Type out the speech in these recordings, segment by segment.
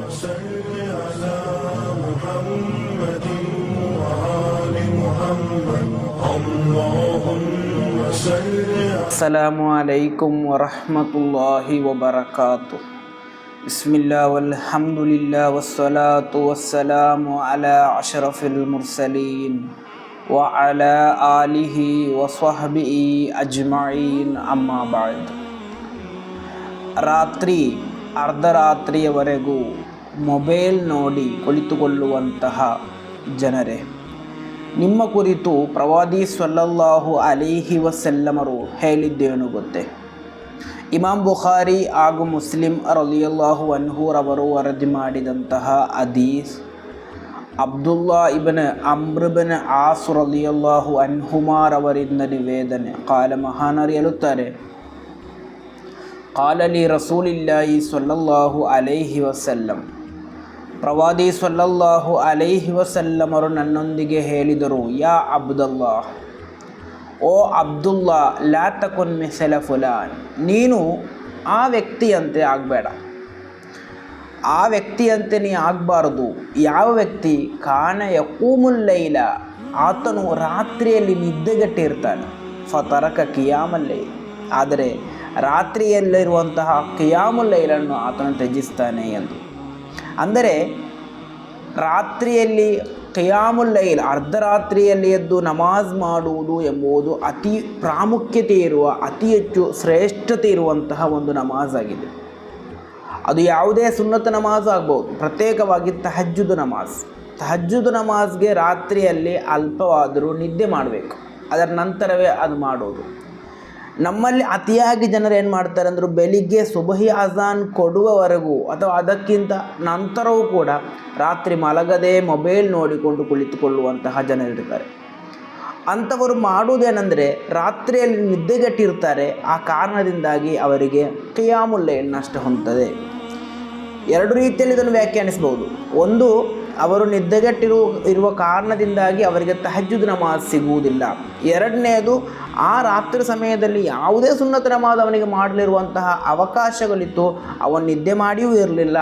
صل على محمد وآل محمد اللهم صل. ಅಸ್ಸಲಾಮು ಅಲೈಕುಂ ವರಹ್ಮತುಲ್ಲಾಹಿ ವಬರಕಾತು. ಬಿಸ್ಮಿಲ್ಲಾ ವಲ್ಹಮ್ದುಲಿಲ್ಲಾ ವಸ್ಸಲಾತು ವಸ್ಸಲಾಮು ಅಲಾ ಅಶ್ರಫಿಲ್ ಮುರ್ಸಲೀನ್ ವ ಅಲಾ ಆಲಿಹಿ ವಸ್ವಹ್ಬಿಹಿ ಅಜ್ಮഈನ್. ಅಮ್ಮಾ ಬಅದ್. ರಾತ್ರಿ ಅರ್ಧರಾತ್ರಿಯವರೆಗೂ ಮೊಬೈಲ್ ನೋಡಿ ಕುಳಿತುಕೊಳ್ಳುವಂತಹ ಜನರೇ, ನಿಮ್ಮ ಕುರಿತು ಪ್ರವಾದಿ ಸ್ವಲ್ಲಲ್ಲಾಹು ಅಲೈಹಿ ವಸಲ್ಲಮರು ಹೇಳಿದ್ದೇನು ಗೊತ್ತೇ? ಇಮಾಮ್ ಬುಖಾರಿ ಹಾಗೂ ಮುಸ್ಲಿಂ ರಲಿಯಲ್ಲಾಹು ಅನ್ಹುರವರು ವರದಿ ಮಾಡಿದಂತಹ ಹದೀಸ್, ಅಬ್ದುಲ್ಲಾ ಇಬ್ನ್ ಅಮ್ರ್ ಇಬ್ನ್ ಆಸ್ ರಲಿಯಲ್ಲಾಹು ಅನ್ಹುಮಾರವರಿಂದ ನಿವೇದನೆ. ಕಾಲ ಮಹಾನರು ಹೇಳುತ್ತಾರೆ, ಕಾಲಲಿ ರಸೂಲಿಲ್ಲಾಹಿ ಸ್ವಲ್ಲಲ್ಲಾಹು ಅಲೈಹಿ ವಸಲ್ಲಂ, ಪ್ರವಾದಿ ಸ್ವಲ್ಲಲ್ಲಾಹು ಅಲೈಹಿ ವಸಲ್ಲಮರು ನನ್ನೊಂದಿಗೆ ಹೇಳಿದರು, ಯಾ ಅಬ್ದುಲ್ಲಾ, ಓ ಅಬ್ದುಲ್ಲಾ, ಲಾ ತಕುನ್ ಮಿಸಲ ಫುಲಾನ್, ನೀನು ಆ ವ್ಯಕ್ತಿಯಂತೆ ಆಗಬೇಡ. ಆ ವ್ಯಕ್ತಿಯಂತೆ ನೀ ಆಗಬಾರದು. ಯಾವ ವ್ಯಕ್ತಿ? ಕಾನ ಯಕೂಮುಲ್ ಲೈಲ, ಆತನು ರಾತ್ರಿಯಲ್ಲಿ ನಿದ್ದೆಗೆಟ್ಟಿರ್ತಾನೆ. ಫತರಕ ಕಿಯಾಮಲ್ ಲೈಲ್, ಆದರೆ ರಾತ್ರಿಯಲ್ಲಿರುವಂತಹ ಕಿಯಾಮುಲ್ ಲೈಲನ್ನು ಆತನು ತ್ಯಜಿಸ್ತಾನೆ ಎಂದು. ಅಂದರೆ ರಾತ್ರಿಯಲ್ಲಿ ಕಿಯಾಮುಲ್ ಲೈಲ್, ಅರ್ಧರಾತ್ರಿಯಲ್ಲಿ ಎದ್ದು ನಮಾಜ್ ಮಾಡುವುದು ಎಂಬುದು ಅತಿ ಪ್ರಾಮುಖ್ಯತೆ ಇರುವ, ಅತಿ ಹೆಚ್ಚು ಶ್ರೇಷ್ಠತೆ ಇರುವಂತಹ ಒಂದು ನಮಾಜ್ ಆಗಿದೆ. ಅದು ಯಾವುದೇ ಸುನ್ನತ್ ನಮಾಜ್ ಆಗ್ಬೋದು, ಪ್ರತ್ಯೇಕವಾಗಿ ತಹಜ್ಜುದ್ ನಮಾಜ್. ತಹಜ್ಜುದ್ ನಮಾಜ್ಗೆ ರಾತ್ರಿಯಲ್ಲಿ ಅಲ್ಪವಾದರೂ ನಿದ್ದೆ ಮಾಡಬೇಕು, ಅದರ ನಂತರವೇ ಅದು ಮಾಡೋದು. ನಮ್ಮಲ್ಲಿ ಅತಿಯಾಗಿ ಜನರು ಏನು ಮಾಡ್ತಾರೆ ಅಂದರು, ಬೆಳಿಗ್ಗೆ ಸುಬಹಿ ಅಜಾನ್ ಕೊಡುವವರೆಗೂ ಅಥವಾ ಅದಕ್ಕಿಂತ ನಂತರವೂ ಕೂಡ ರಾತ್ರಿ ಮಲಗದೆ ಮೊಬೈಲ್ ನೋಡಿಕೊಂಡು ಕುಳಿತುಕೊಳ್ಳುವಂತಹ ಜನರಿರ್ತಾರೆ. ಅಂಥವರು ಮಾಡುವುದೇನೆಂದರೆ ರಾತ್ರಿಯಲ್ಲಿ ನಿದ್ದೆಗೆಟ್ಟಿರ್ತಾರೆ. ಆ ಕಾರಣದಿಂದಾಗಿ ಅವರಿಗೆ ಕಿಯಾಮುಲ್ ಲೈಲ್ ನಷ್ಟ ಹೊಂದುತ್ತದೆ. ಎರಡು ರೀತಿಯಲ್ಲಿ ಇದನ್ನು ವ್ಯಾಖ್ಯಾನಿಸಬಹುದು. ಒಂದು, ಅವರು ನಿದ್ದೆಗೆಟ್ಟಿರುವ ಕಾರಣದಿಂದಾಗಿ ಅವರಿಗೆ ತಹಜ್ಜುದ್ ನಮಾಜ್ ಸಿಗುವುದಿಲ್ಲ. ಎರಡನೆಯದು, ಆ ರಾತ್ರಿ ಸಮಯದಲ್ಲಿ ಯಾವುದೇ ಸುನ್ನತ್ ನಮಾಜ್ ಅವನಿಗೆ ಮಾಡಲಿರುವಂತಹ ಅವಕಾಶಗಳಿತ್ತು, ಅವನು ನಿದ್ದೆ ಮಾಡಿಯೂ ಇರಲಿಲ್ಲ,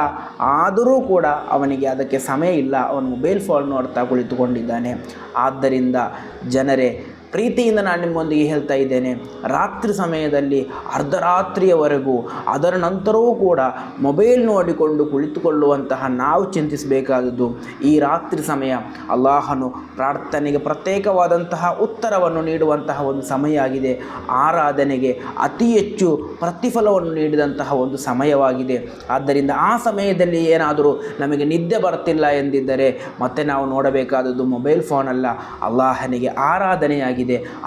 ಆದರೂ ಕೂಡ ಅವನಿಗೆ ಅದಕ್ಕೆ ಸಮಯ ಇಲ್ಲ, ಅವನು ಮೊಬೈಲ್ ಫೋನ್ ನೋಡ್ತಾ ಕುಳಿತುಕೊಂಡಿದ್ದಾನೆ. ಆದ್ದರಿಂದ ಜನರೇ, ಪ್ರೀತಿಯಿಂದ ನಾನು ನಿಮ್ಮೊಂದಿಗೆ ಹೇಳ್ತಾ ಇದ್ದೇನೆ, ರಾತ್ರಿ ಸಮಯದಲ್ಲಿ ಅರ್ಧರಾತ್ರಿಯವರೆಗೂ ಅದರ ನಂತರವೂ ಕೂಡ ಮೊಬೈಲ್ ನೋಡಿಕೊಂಡು ಕುಳಿತುಕೊಳ್ಳುವಂತಹ ನಾವು ಚಿಂತಿಸಬೇಕಾದದ್ದು, ಈ ರಾತ್ರಿ ಸಮಯ ಅಲ್ಲಾಹನು ಪ್ರಾರ್ಥನೆಗೆ ಪ್ರತ್ಯೇಕವಾದಂತಹ ಉತ್ತರವನ್ನು ನೀಡುವಂತಹ ಒಂದು ಸಮಯ ಆಗಿದೆ. ಆರಾಧನೆಗೆ ಅತಿ ಹೆಚ್ಚು ಪ್ರತಿಫಲವನ್ನು ನೀಡಿದಂತಹ ಒಂದು ಸಮಯವಾಗಿದೆ. ಆದ್ದರಿಂದ ಆ ಸಮಯದಲ್ಲಿ ಏನಾದರೂ ನಮಗೆ ನಿದ್ದೆ ಬರ್ತಿಲ್ಲ ಎಂದಿದ್ದರೆ ಮತ್ತೆ ನಾವು ನೋಡಬೇಕಾದದ್ದು ಮೊಬೈಲ್ ಫೋನ್ ಅಲ್ಲ, ಅಲ್ಲಾಹನಿಗೆ ಆರಾಧನೆಯಾಗಿದೆ.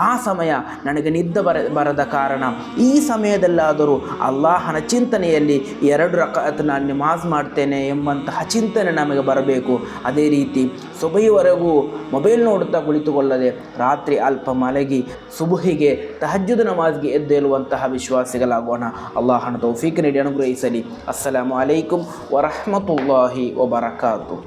ಆ ಸಮಯ ನನಗೆ ನಿದ್ದೆ ಬರದ ಕಾರಣ ಈ ಸಮಯದಲ್ಲಾದರೂ ಅಲ್ಲಾಹನ ಚಿಂತನೆಯಲ್ಲಿ 2 ರಕಾತ್ ನಾನು ನಮಾಜ್ ಮಾಡ್ತೇನೆ ಎಂಬಂತಹ ಚಿಂತನೆ ನಮಗೆ ಬರಬೇಕು. ಅದೇ ರೀತಿ ಸುಬಹಿವರೆಗೂ ಮೊಬೈಲ್ ನೋಡುತ್ತಾ ಕುಳಿತುಕೊಳ್ಳದೆ ರಾತ್ರಿ ಅಲ್ಪ ಮಲಗಿ ಸುಬಹಿಗೆ ತಹಜ್ಜುದ್ ನಮಾಜ್ಗೆ ಎದ್ದೇಳುವಂತಹ ವಿಶ್ವಾಸಿಗಳಾಗೋಣ. ಅಲ್ಲಾಹನ ತೌಫೀಕ್ ನೀಡಿ ಅನುಗ್ರಹಿಸಲಿ. ಅಸ್ಸಲಾಮು ಅಲೈಕುಂ ವರಹ್ಮತುಲ್ಲಾಹಿ ವಬರಕಾತು.